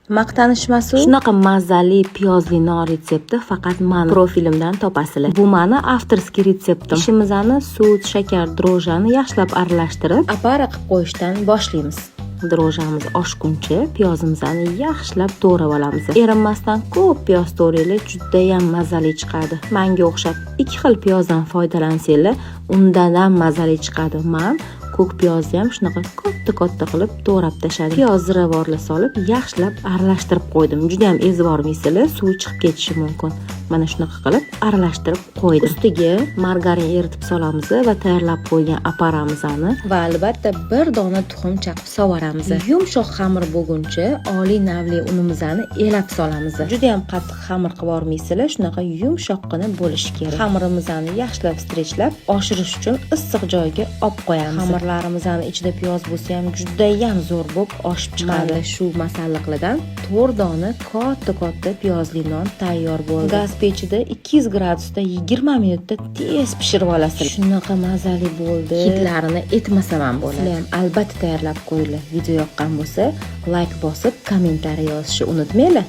Maqtanishmasu. Shunaqa mazali piyozli non retsepti faqat mani profilimdan topasizlar. Bu mani avtorskiy retseptim. Ishimizni sut, shakar, drojani yaxshilab aralashtirib, apara qilib qo'yishdan boshlaymiz. Drojamiz oshguncha piyozimizni yaxshilab to'g'rab olamiz. Erinmasdan ko'p piyoz to'g'raylik, juda ham mazali chiqadi. Menga o'xshab ikki xil piyozdan foydalansanglar, undan ham mazali chiqadi. Men ko'k piyozni ham shunaqa katta qilib to'g'rab tashladim. Piyoz ziravorla solib, yaxshilab aralashtirib qo'ydim. Juda ham ezib olmaysizlar, suvi chiqib ketishi mumkin. Mana shunaqa qilib aralashtirib qo'ydim. Ustiga margarin eritib solamiz va tayyorlab qo'ygan aparamizni va albatta bir dona tuxum chaqib sovaramiz. Yumshoq xamir bo'lguncha oliy navli unimizni elab solamiz. Juda ham qattiq xamir qilib olmaysizlar, shunaqa yumshoqqina bo'lishi kerak. Xamirimizni yaxshilab strechlab, oshirish uchun issiq joyga olib qo'yamiz. Xamirlarimizning ichida piyoz bo'lsa ham juda ham zo'r bo'lib oshib chiqadi. Shu masalliqlardan 4 dona katta piyozli non tayyor bo'ldi. Gaz pechida 200 gradusda 20 minutda tez pishirib olasiz. Shunaqa mazali bo'ldi. Hidlarini etmasam ham bo'ladi. Sizlar ham albatta tayyorlab qo'yinglar. Video yoqqan bo'lsa, like bosib, kommentariy yozishni unutmanglar.